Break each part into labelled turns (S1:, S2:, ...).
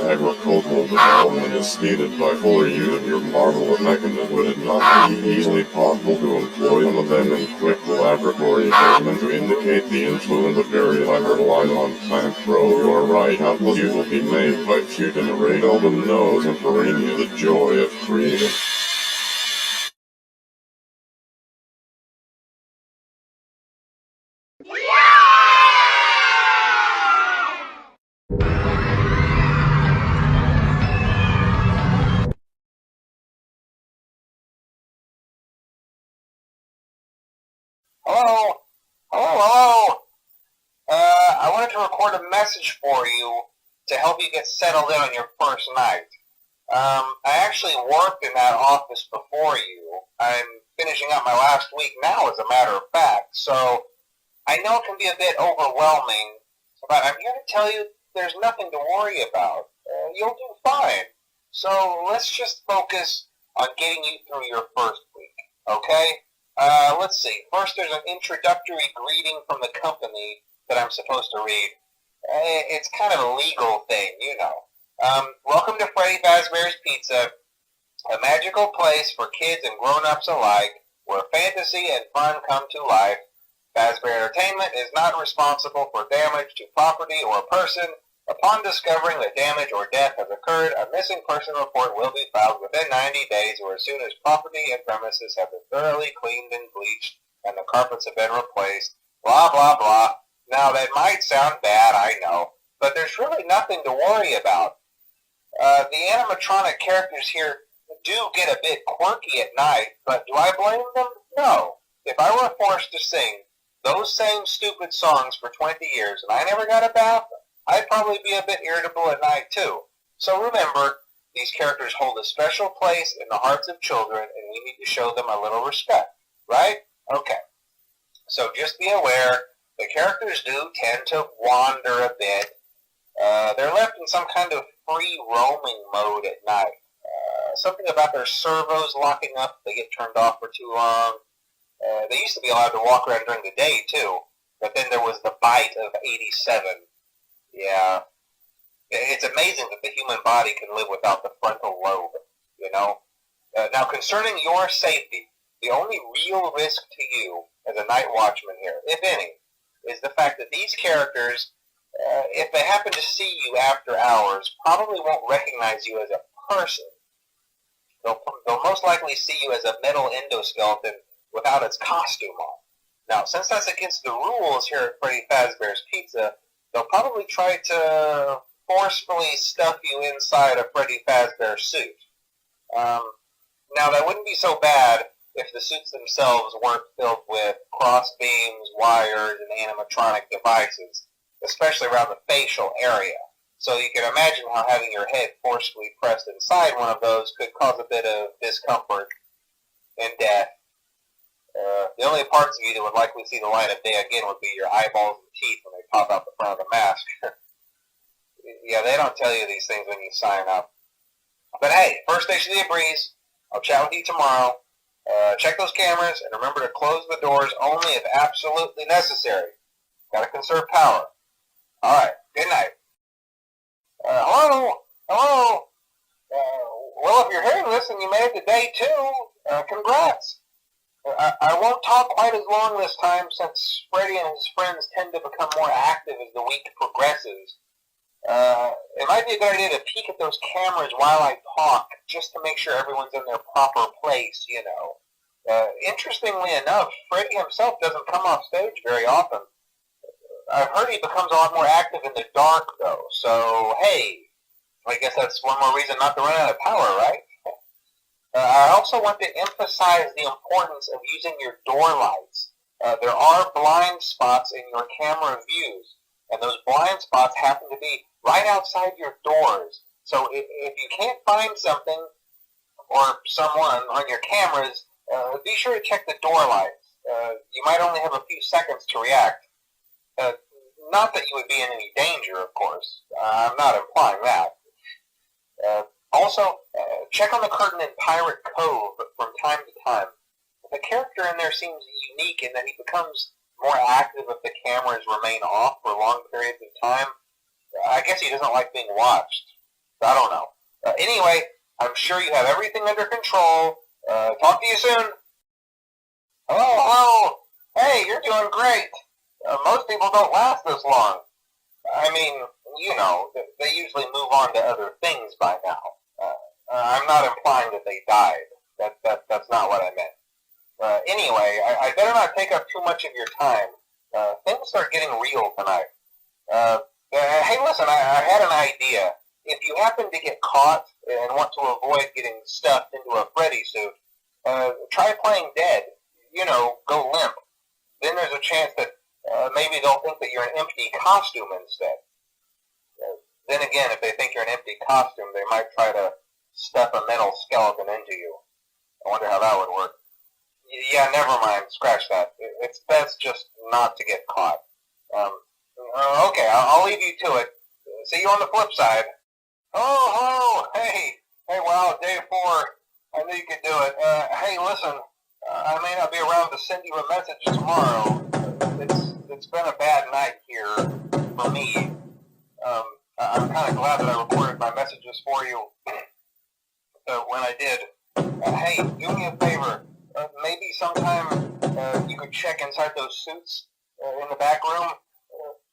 S1: Agricultural development is needed by fully using your marvel of mechanism. Would it not be easily possible to employ some of them in quick laboratory experiments to indicate the influence of various microorganisms on plant growth? You are right. Countless use will be made by shooting a ray. Seldom knows in Perenia the joy of creating.
S2: Hello? Hello? I wanted to record a message for you to help you get settled in on your first night. I actually worked in that office before you. I'm finishing up my last week now, as a matter of fact, so I know it can be a bit overwhelming, but I'm here to tell you there's nothing to worry about. You'll do fine. So let's just focus on getting you through your first week, okay? Let's see. First, there's an introductory greeting from the company that I'm supposed to read. It's kind of a legal thing, you know. Welcome to Freddy Fazbear's Pizza, a magical place for kids and grown-ups alike, where fantasy and fun come to life. Fazbear Entertainment is not responsible for damage to property or person. Upon discovering that damage or death has occurred, a missing person report will be filed within 90 days or as soon as property and premises have been thoroughly cleaned and bleached and the carpets have been replaced. Blah, blah, blah. Now, that might sound bad, I know, but there's really nothing to worry about. The animatronic characters here do get a bit quirky at night, but do I blame them? No. If I were forced to sing those same stupid songs for 20 years and I never got a bath, I'd probably be a bit irritable at night too. So remember, these characters hold a special place in the hearts of children and we need to show them a little respect, right? Okay. So just be aware, the characters do tend to wander a bit. They're left in some kind of free roaming mode at night. Something about their servos locking up if they get turned off for too long. They used to be allowed to walk around during the day, too. But then there was the bite of 87. Yeah. It's amazing that the human body can live without the frontal lobe, you know? Now, concerning your safety, the only real risk to you as a night watchman here, if any, is the fact that these characters, if they happen to see you after hours, probably won't recognize you as a person. They'll most likely see you as a metal endoskeleton without its costume on. Now, since that's against the rules here at Freddy Fazbear's Pizza, they'll probably try to forcefully stuff you inside a Freddy Fazbear suit. Now, that wouldn't be so bad if the suits themselves weren't filled with cross beams, wires, and animatronic devices, especially around the facial area. So you can imagine how having your head forcefully pressed inside one of those could cause a bit of discomfort and death. The only parts of you that would likely see the light of day again would be your eyeballs and teeth when they pop out the front of the mask. Yeah, they don't tell you these things when you sign up. But hey, first station of the breeze. I'll chat with you tomorrow. Check those cameras and remember to close the doors only if absolutely necessary. Gotta conserve power. Alright, good night. Hello? Hello? Well, if you're hearing this and you made it to day 2, congrats. I won't talk quite as long this time since Freddy and his friends tend to become more active as the week progresses. It might be a good idea to peek at those cameras while I talk, just to make sure everyone's in their proper place, you know. Interestingly enough, Freddy himself doesn't come off stage very often. I've heard he becomes a lot more active in the dark, though, so hey, I guess that's one more reason not to run out of power, right? I also want to emphasize the importance of using your door lights. There are blind spots in your camera views, and those blind spots happen to be right outside your doors. So if you can't find something or someone on your cameras, be sure to check the door lights. You might only have a few seconds to react. Not that you would be in any danger, of course. I'm not implying that. Also, check on the curtain in Pirate Cove from time to time. The character in there seems unique in that he becomes more active if the cameras remain off for long periods of time. I guess he doesn't like being watched. I don't know. Anyway, I'm sure you have everything under control. Talk to you soon. Hello, hello. Hey, you're doing great. Most people don't last this long. I mean, you know, they usually move on to other things by now. I'm not implying that they died. That's not what I meant. Anyway, I better not take up too much of your time. Things start getting real tonight. Hey, listen, I had an idea. If you happen to get caught and want to avoid getting stuffed into a Freddy suit, try playing dead. You know, go limp. Then there's a chance that maybe they'll think that you're an empty costume instead. Then again, if they think you're an empty costume, they might try to stuff a metal skeleton into you. I wonder how that would work. Yeah, never mind. Scratch that. It's best just not to get caught. Okay, I'll leave you to it. See you on the flip side. Oh, hey, wow, day 4. I knew you could do it. Hey, listen, I may not be around to send you a message tomorrow. It's been a bad night here for me. I'm kind of glad that I recorded my messages for you when I did. Hey, do me a favor. Maybe sometime you could check inside those suits in the back room.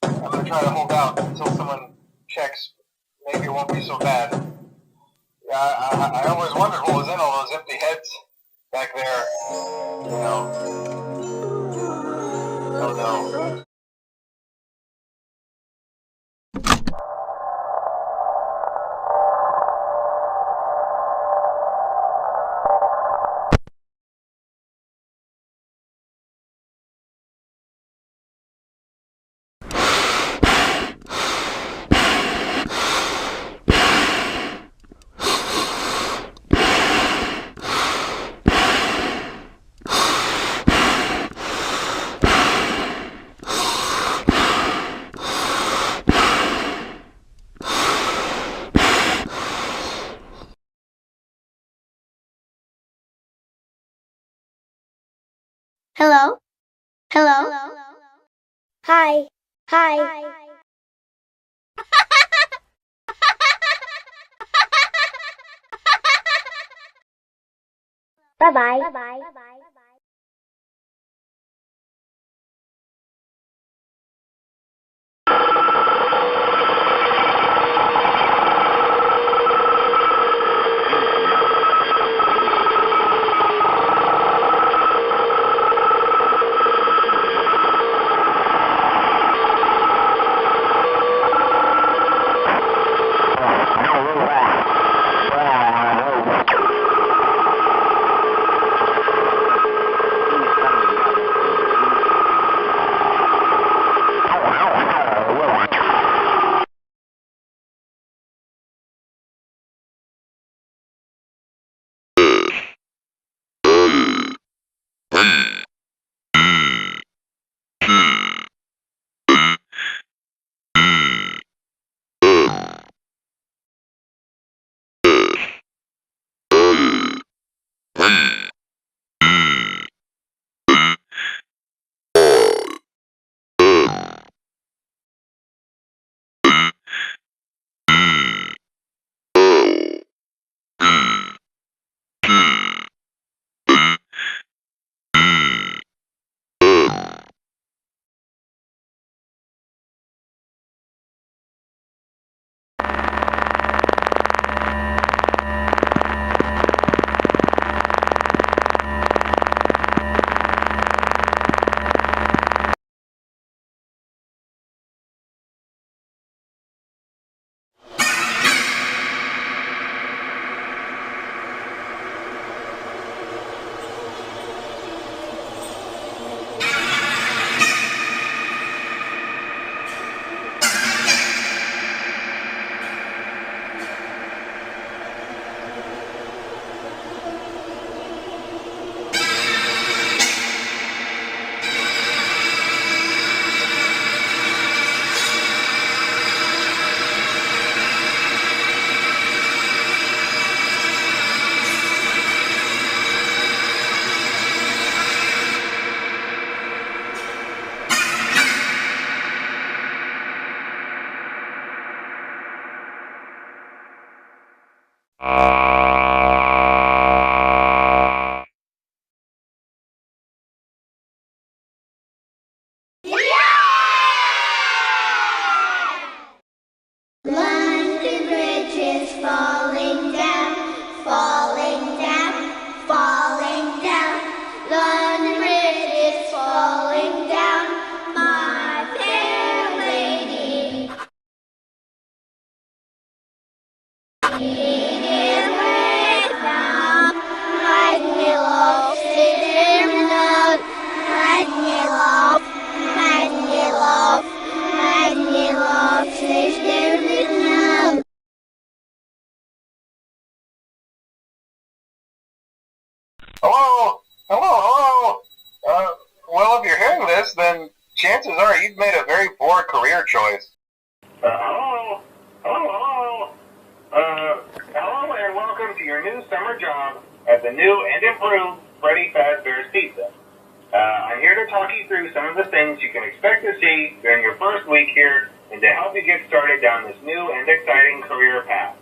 S2: I'm going to try to hold out until someone checks. Maybe it won't be so bad. Yeah, I always wondered what was in all those empty heads back there. You know. Oh no.
S3: Hello? Hello? Hi. Hi. Bye-bye. Bye-bye.
S4: London Bridge is falling down, falling down, falling down. London Bridge is falling down, my fair lady. Dear Vietnam, hide me love, dear love, hide me love, hide me love, hide me love, dear Vietnam.
S2: Hello? Hello? Well, if you're hearing this, then chances are you've made a very poor career choice. Hello? Hello? Hello and welcome to your new summer job at the new and improved Freddy Fazbear's Pizza. I'm here to talk you through some of the things you can expect to see during your first week here and to help you get started down this new and exciting career path.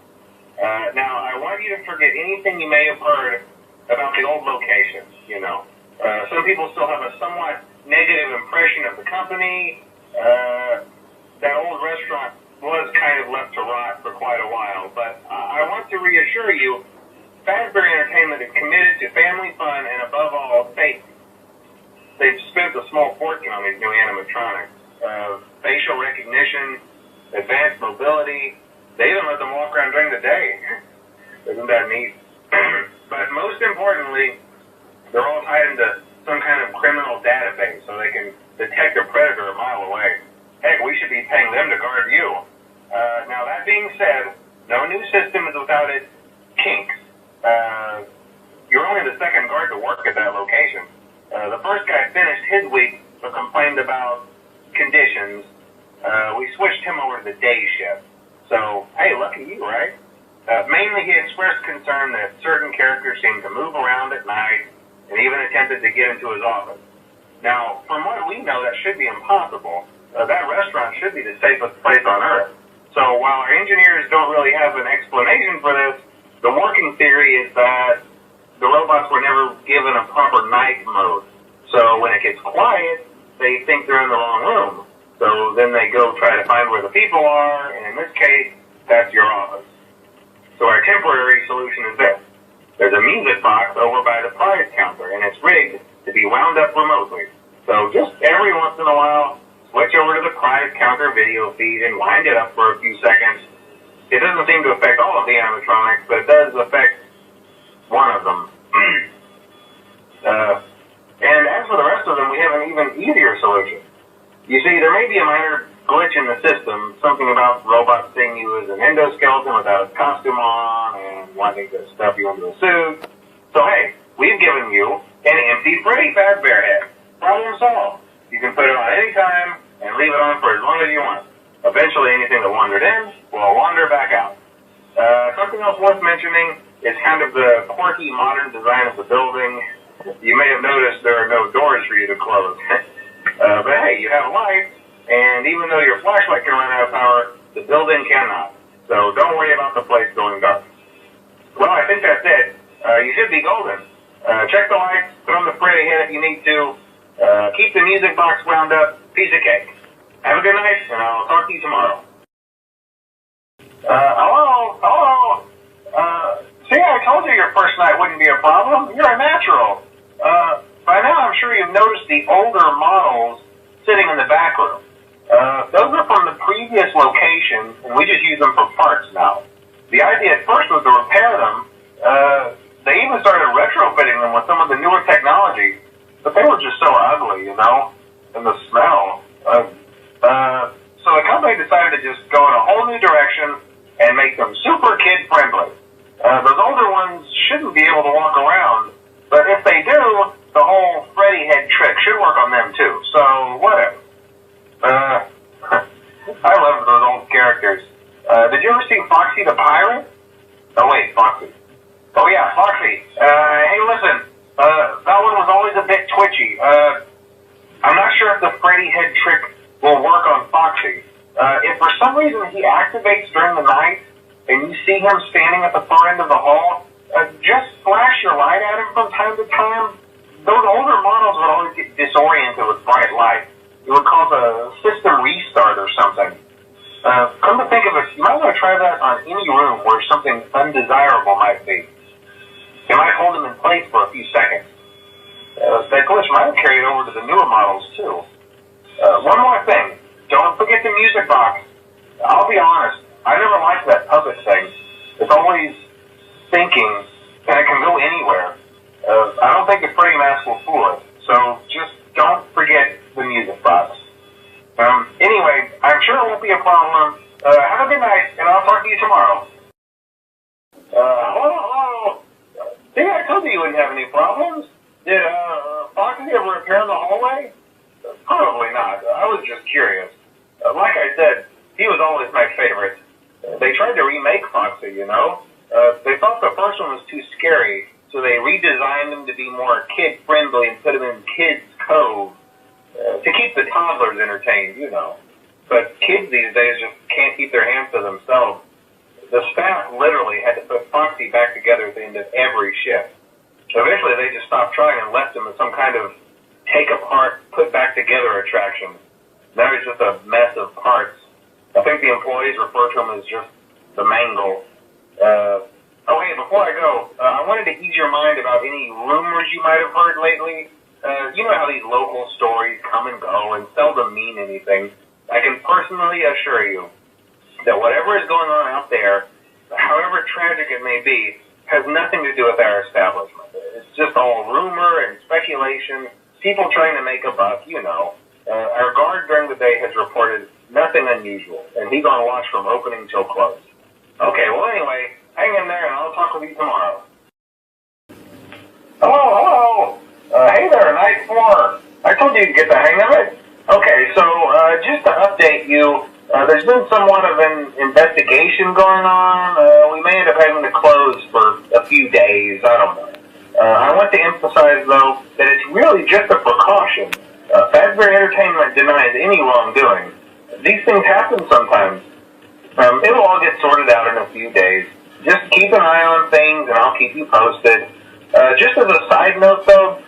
S2: Now, I want you to forget anything you may have heard about the old location, you know. Some people still have a somewhat negative impression of the company. That old restaurant was kind of left to rot for quite a while, but I want to reassure you, Fazbear Entertainment is committed to family fun and above all, safety. They've spent a small fortune on these new animatronics. Facial recognition, advanced mobility, they even let them walk around during the day. Isn't that neat? But most importantly, they're all tied into some kind of criminal database so they can detect a predator a mile away. Heck, we should be paying them to guard you. Now, that being said, no new system is without its kinks. You're only the second guard to work at that location. The first guy finished his week but complained about conditions. We switched him over to the day shift. So, hey, lucky you, right? Mainly he expressed concern that certain characters seemed to move around at night and even attempted to get into his office. Now, from what we know, that should be impossible. That restaurant should be the safest place on Earth. So while our engineers don't really have an explanation for this, the working theory is that the robots were never given a proper night mode. So when it gets quiet, they think they're in the wrong room. So then they go try to find where the people are, and in this case, that's your office. So our temporary solution is this. There's a music box over by the prize counter, and it's rigged to be wound up remotely. So just every once in a while, switch over to the prize counter video feed and wind it up for a few seconds. It doesn't seem to affect all of the animatronics, but it does affect one of them. And as for the rest of them, we have an even easier solution. You see, there may be a minor glitch in the system, something about robots seeing you as an endoskeleton without a costume on and wanting to stuff you into a suit. So hey, we've given you an empty Freddy Fazbear head. Problem solved. You can put it on any time and leave it on for as long as you want. Eventually, anything that wandered in will wander back out. Something else worth mentioning is kind of the quirky modern design of the building. You may have noticed there are no doors for you to close. But hey, you have a light, and even though your flashlight can run out of power, the building cannot. So don't worry about the place going dark. Well, I think that's it. You should be golden. Check the lights, put on the Freddy head if you need to. Keep the music box wound up. Piece of cake. Have a good night, and I'll talk to you tomorrow. Hello? See, I told you your first night wouldn't be a problem. You're a natural. By now, I'm sure you've noticed the older models sitting in the back room. Those are from the previous location, and we just use them for parts now. The idea at first was to repair them. They even started retrofitting them with some of the newer technology, but they were just so ugly, you know, and the smell. So the company decided to just go in a whole new direction and make them super kid-friendly. Those older ones shouldn't be able to walk around, but if they do, the whole Freddy head trick should work on them too, so whatever. I love those old characters. Did you ever see Foxy the Pirate? Oh wait, Foxy. Oh yeah, Foxy. Hey listen, that one was always a bit twitchy. I'm not sure if the Freddy head trick will work on Foxy. If for some reason he activates during the night, and you see him standing at the far end of the hall, just flash your light at him from time to time. Those older models would always get disoriented with bright light. It would cause a system restart or something. Come to think of it, you might want to try that on any room where something undesirable might be. It might hold him in place for a few seconds. That glitch might have carried over to the newer models too. One more thing. Don't forget the music box. I'll be honest, I never liked that puppet thing. It's always thinking, and it can go anywhere. I don't think the Freddy mask will fool us, so just don't forget the music box. Anyway, I'm sure it won't be a problem. Have a good night, and I'll talk to you tomorrow. Hello? See, I told you wouldn't have any problems. Did, Foxy ever appear in the hallway? Probably not. I was just curious. Like I said, he was always my favorite. They tried to remake Foxy, you know? They thought the first one was too scary, so they redesigned him to be more kid-friendly and put him in Kids Cove to keep the toddlers entertained, you know. But kids these days just can't keep their hands to themselves. The staff literally had to put Foxy back together at the end of every shift. Eventually, they just stopped trying and left him as some kind of take-apart, put-back-together attraction. Now he's just a mess of parts. I think the employees refer to him as just the mangle. Oh, hey, before I go, I wanted to ease your mind about any rumors you might have heard lately. You know how these local stories come and go and seldom mean anything. I can personally assure you that whatever is going on out there, however tragic it may be, has nothing to do with our establishment. It's just all rumor and speculation, people trying to make a buck, you know. Our guard during the day has reported nothing unusual, and he's on watch from opening till close. Okay, well anyway, hang in there and I'll talk with you tomorrow. Hello? Hey there, Night 4. I told you to get the hang of it. Okay, so just to update you, there's been somewhat of an investigation going on. We may end up having to close for a few days, I don't know. I want to emphasize, though, that it's really just a precaution. denies any wrongdoing. These things happen sometimes. It'll all get sorted out in a few days. Just keep an eye on things, and I'll keep you posted. Just as a side note, though,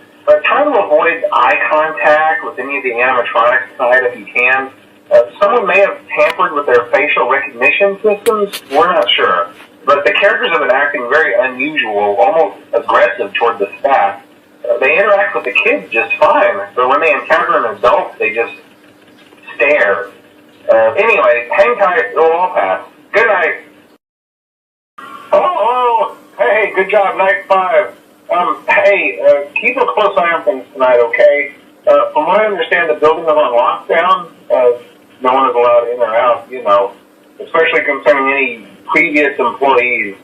S2: try to avoid eye contact with any of the animatronics side if you can. Someone may have tampered with their facial recognition systems. We're not sure. But the characters have been acting very unusual, almost aggressive toward the staff. They interact with the kids just fine, but when they encounter an adult, they just stare. Anyway, hang tight, it'll all pass. Good night. Hello. Hey, good job, night 5. Keep a close eye on things tonight, okay? From what I understand, the building is on lockdown. No one is allowed in or out, especially concerning any previous employees.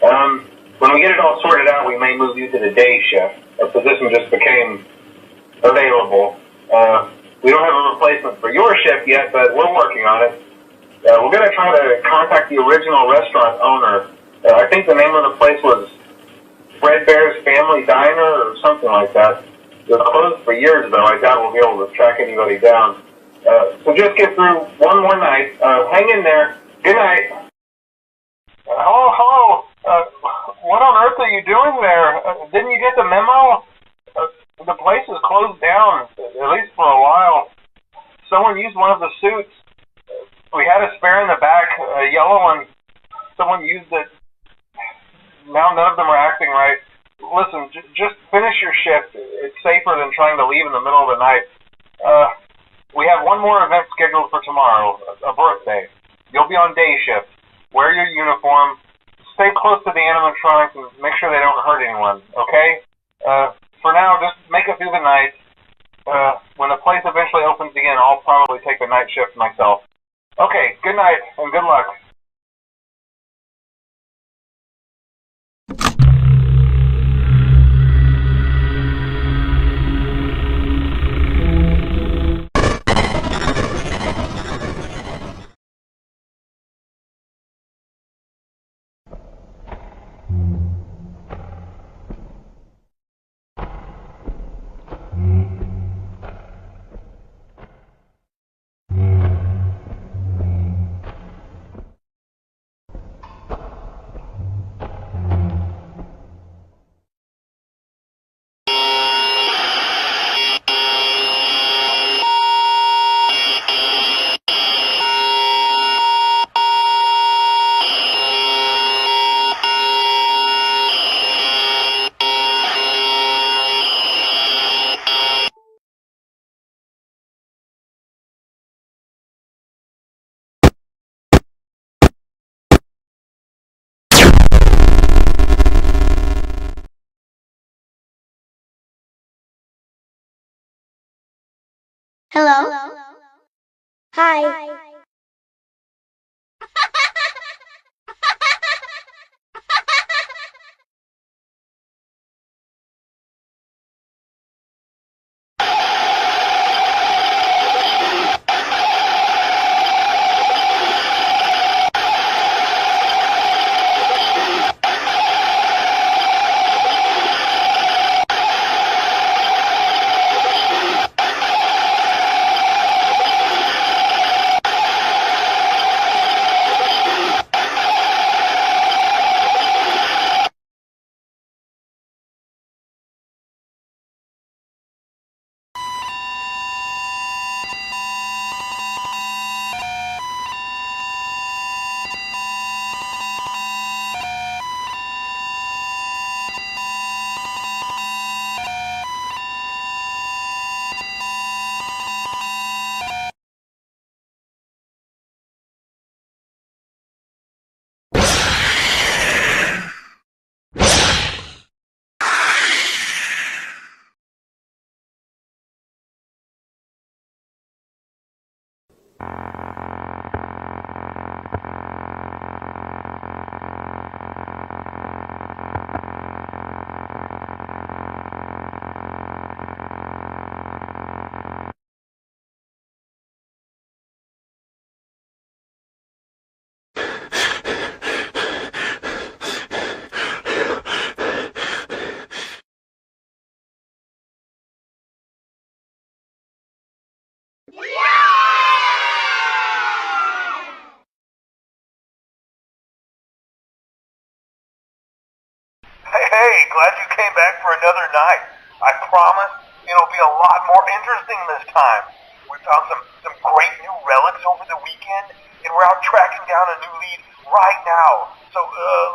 S2: When we get it all sorted out, we may move you to the day shift. A position just became available. We don't have a replacement for your shift yet, but we're working on it. We're going to try to contact the original restaurant owner. I think the name of the place was Fredbear's Family Diner or something like that. It was closed for years, though. I doubt we'll be able to track anybody down. So just get through one more night. Hang in there. Good night. Hello. What on earth are you doing there? Didn't you get the memo? The place is closed down, at least for a while. Someone used one of the suits. We had a spare in the back, a yellow one. Someone used it. Now none of them are acting right. Listen, just finish your shift. It's safer than trying to leave in the middle of the night. We have one more event scheduled for tomorrow, a birthday. You'll be on day shift. Wear your uniform. Stay close to the animatronics and make sure they don't hurt anyone, okay? For now, just make it through the night. When the place eventually opens again, I'll probably take the night shift myself. Okay, good night and good luck.
S3: Hello? Hi.
S5: Hey, glad you came back for another night. I promise it'll be a lot more interesting this time. We found some great new relics over the weekend, and we're out tracking down a new lead right now. So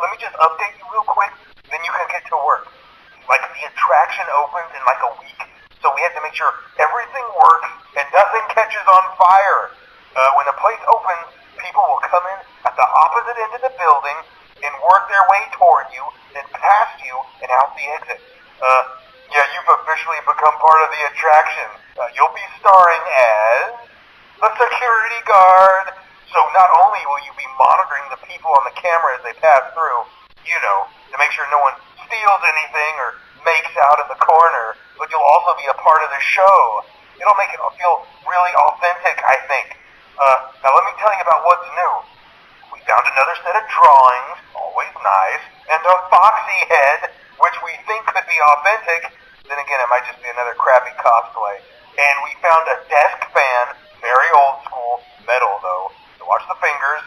S5: let me just update you real quick, then you can get to work. Like, the attraction opens in like a week, so we have to make sure everything works and nothing catches on fire. When the place opens, people will come in at the opposite end of the building and work their way toward you, then past you, and out the exit. Yeah, you've officially become part of the attraction. You'll be starring as a security guard. So not only will you be monitoring the people on the camera as they pass through, you know, to make sure no one steals anything or makes out in the corner, but you'll also be a part of the show. It'll make it feel really authentic, I think. Now let me tell you about what's new. We found another set of drawings, always nice, and a foxy head, which we think could be authentic. Then again, it might just be another crappy cosplay. And we found a desk fan, very old school, metal though. So watch the fingers.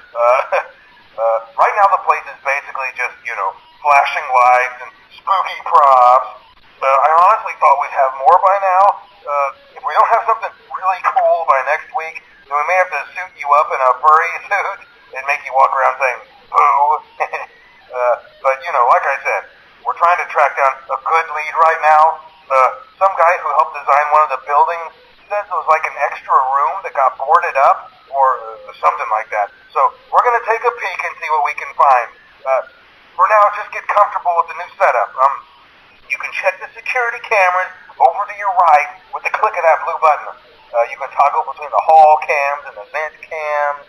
S5: Right now the place is basically just, you know, flashing lights and spooky props. I honestly thought we'd have more by now. If we don't have something really cool by next week, then we may have to suit you up in a furry suit and make you walk around saying, boo. But, you know, like I said, we're trying to track down a good lead right now. Some guy who helped design one of the buildings says it was like an extra room that got boarded up, or something like that. So we're going to take a peek and see what we can find. For now, just get comfortable with the new setup. You can check the security cameras over to your right with the click of that blue button. You can toggle between the hall cams and the vent cams.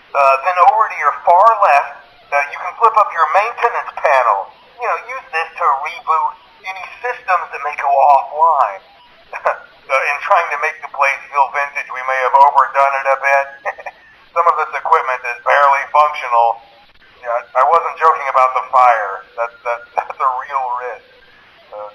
S5: Then over to your far left, you can flip up your maintenance panel. You know, use this to reboot any systems that may go offline. In trying to make the place feel vintage, we may have overdone it a bit. Some of this equipment is barely functional. Yeah, I wasn't joking about the fire. That's a real risk.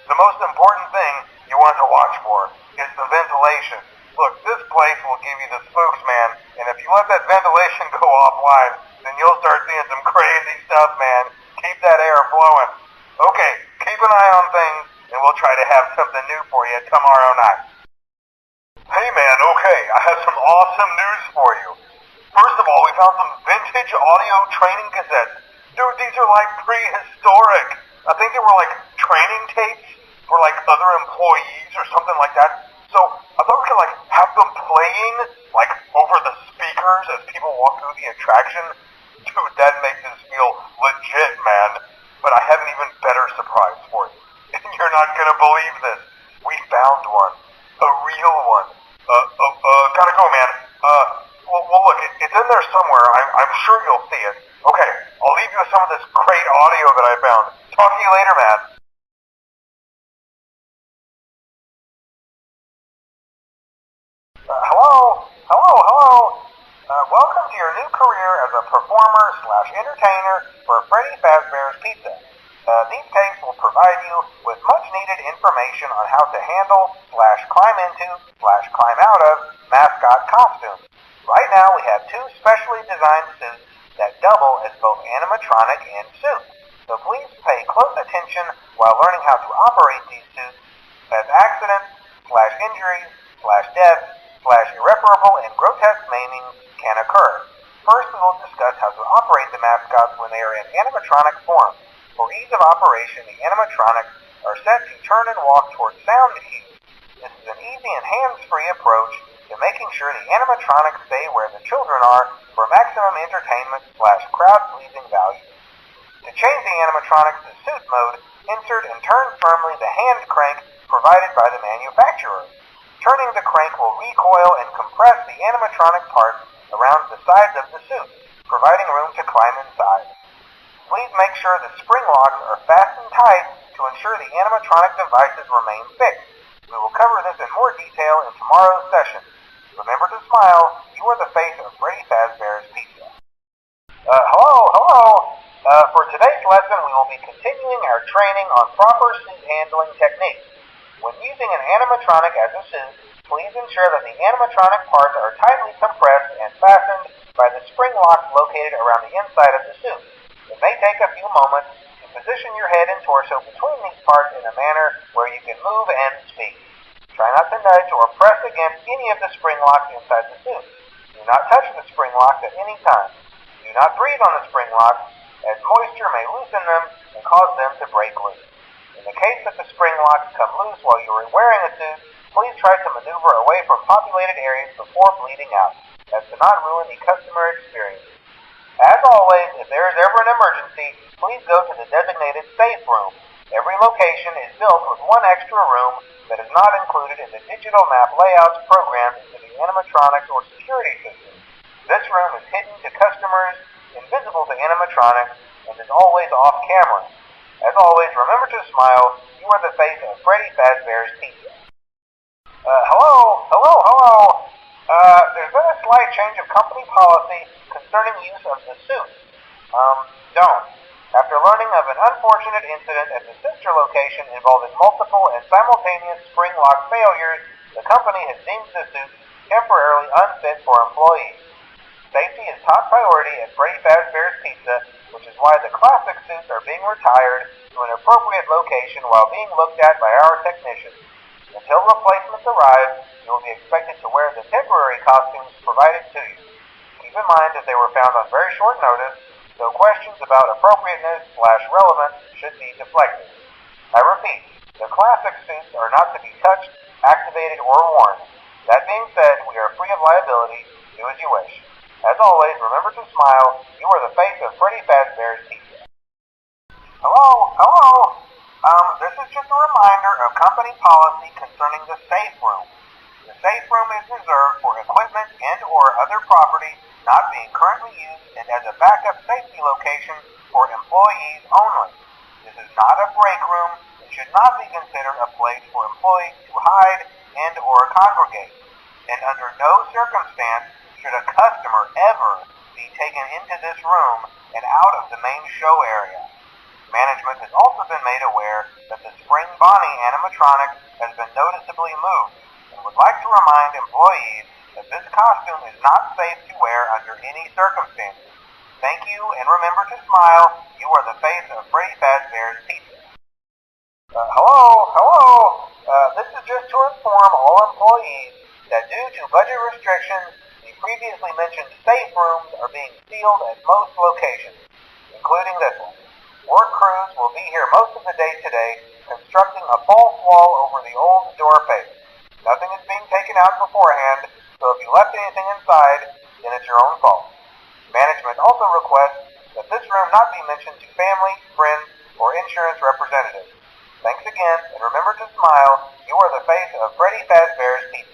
S5: The most important thing you want to watch for is the ventilation. Look, this place will give you the spooks, man, and if you let that ventilation go offline, then you'll start seeing some crazy stuff, man. Keep that air flowing. Okay, keep an eye on things, and we'll try to have something new for you tomorrow night. Hey, man, okay, I have some awesome news for you. First of all, we found some vintage audio training cassettes. Dude, these are like prehistoric. I think they were like training tapes for like other employees or something like that. So I thought we could like have them playing like over the speakers as people walk through the attraction. Dude, that makes us feel legit, man. But I have an even better surprise for you. And you're not gonna believe this. We found one. A real one. Gotta go, man. Well, look, it's in there somewhere. I'm sure you'll see it. Okay, I'll leave you with some of this great audio that I found. Talk to you later, man. Hello. Welcome to your new career as a performer/entertainer for Freddy Fazbear's Pizza. These tapes will provide you with much-needed information on how to handle/climb into/climb out of mascot costumes. Right now, we have two specially designed suits that double as both animatronic and suit. So please pay close attention while learning how to operate these suits, as accidents/injuries/deaths/irreparable and grotesque maimings can occur. First, we will discuss how to operate the mascots when they are in animatronic form. For ease of operation, the animatronics are set to turn and walk towards sound cues. This is an easy and hands-free approach to making sure the animatronics stay where the children are for maximum entertainment/crowd-pleasing value. To change the animatronics to suit mode, insert and turn firmly the hand crank provided by the manufacturer. Turning the crank will recoil and compress the animatronic parts around the sides of the suit, providing room to climb inside. Please make sure the spring locks are fastened tight to ensure the animatronic devices remain fixed. We will cover this in more detail in tomorrow's session. Remember to smile. You are the face of Freddy Fazbear's Pizza. Hello. For today's lesson, we will be continuing our training on proper suit handling techniques. When using an animatronic as a suit, please ensure that the animatronic parts are tightly compressed and fastened by the spring locks located around the inside of the suit. It may take a few moments to Position your head and torso between these parts in a manner where you can move and speak. Try not to nudge or press against any of the spring locks inside the suit. Do not touch the spring locks at any time. Do not breathe on the spring locks, as moisture may loosen them and cause them to break loose. In the case that the spring locks come loose while you are wearing a suit, please try to maneuver away from populated areas before bleeding out, as to not ruin the customer experience. As always, if there is ever an emergency, please go to the designated safe room. Every location is built with one extra room that is not included in the digital map layouts programmed into the animatronics or security system. This room is hidden to customers, invisible to animatronics, and is always off camera. As always, remember to smile. You are the face of Freddy Fazbear's Pizza. Hello. There's been a slight change of company policy concerning use of the suit. Don't. After learning of an unfortunate incident at the sister location involving multiple and simultaneous spring lock failures, the company has deemed the suit temporarily unfit for employees. Safety is top priority at Freddy Fazbear's Pizza, which is why the classic suits are being retired to an appropriate location while being looked at by our technicians. Until replacements arrive, you will be expected to wear the temporary costumes provided to you. Keep in mind that they were found on very short notice, so questions about appropriateness/relevance should be deflected. I repeat, the classic suits are not to be touched, activated, or worn. That being said, we are free of liability. Do as you wish. As always, remember to smile. You are the face of Freddy Fazbear's Pizza. Hello. This is just a reminder of company policy concerning the safe room. The safe room is reserved for equipment and or other property not being currently used and as a backup safety location for employees only. This is not a break room and should not be considered a place for employees to hide and or congregate. And under no circumstance should a customer ever be taken into this room and out of the main show area. Management has also been made aware that the Spring Bonnie animatronic has been noticeably moved and would like to remind employees that this costume is not safe to wear under any circumstances. Thank you, and remember to smile. You are the face of Freddy Fazbear's Pizza. Hello. This is just to inform all employees that due to budget restrictions, the previously mentioned safe rooms are being sealed at most locations, including this one. Work crews will be here most of the day today, constructing a false wall over the old door face. Nothing is being taken out beforehand, so if you left anything inside, then it's your own fault. Management also requests that this room not be mentioned to family, friends, or insurance representatives. Thanks again, and remember to smile. You are the face of Freddy Fazbear's Pizza.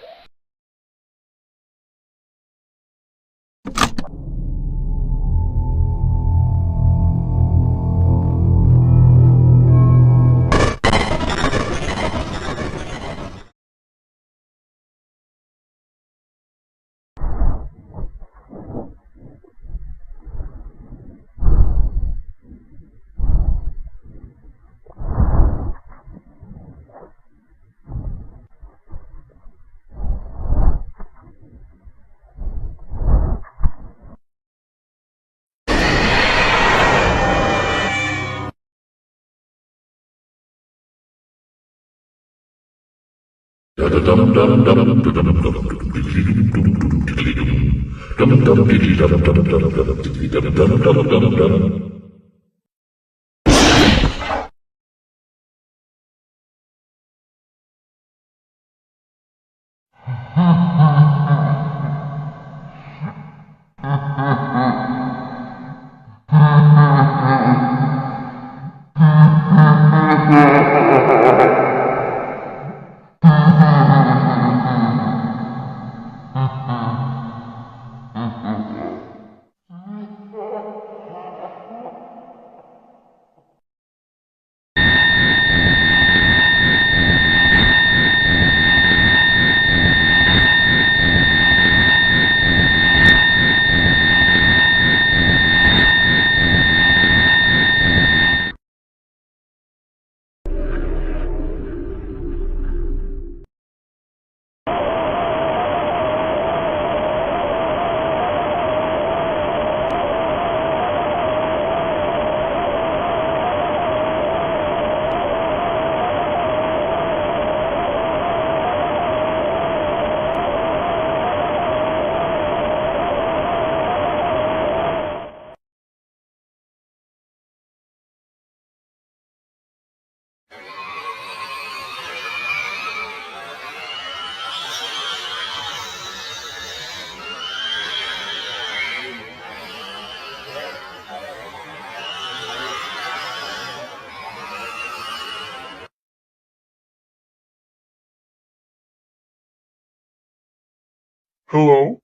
S1: Hello?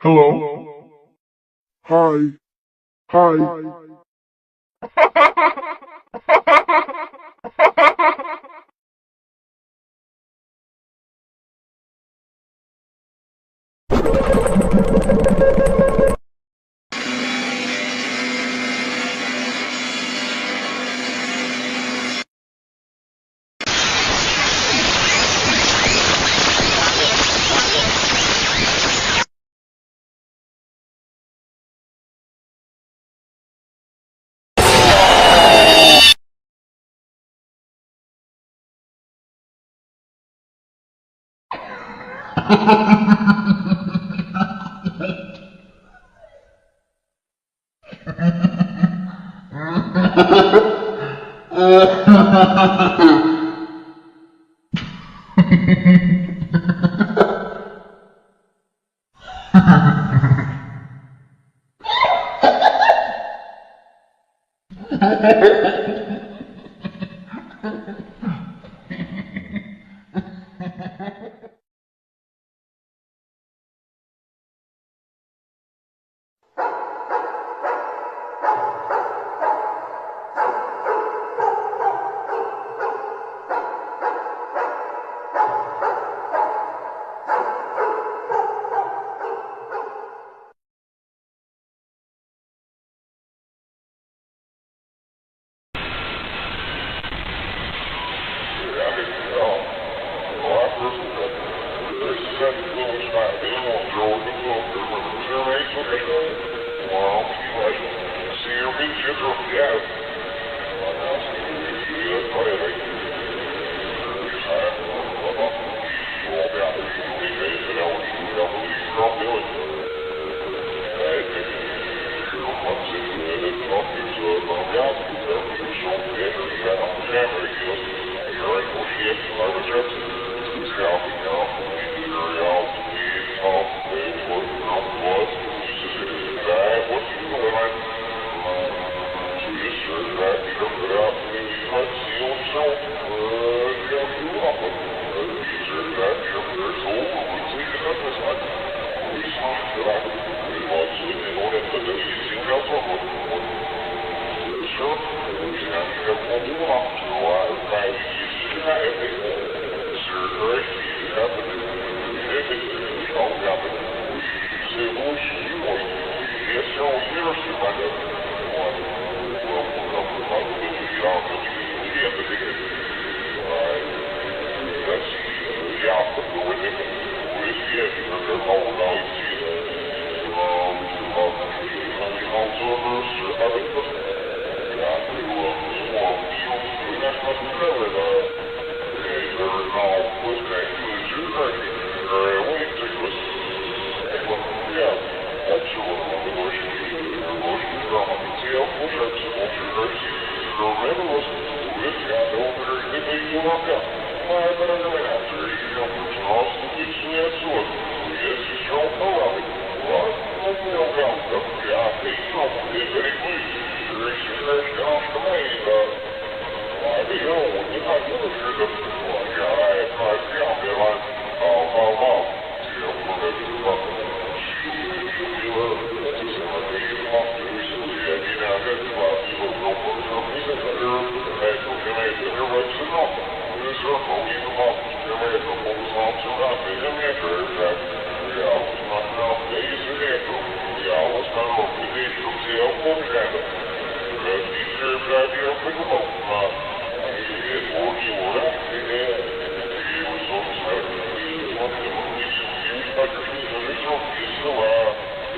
S1: Hello? Hi. Hi.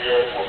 S1: Yeah,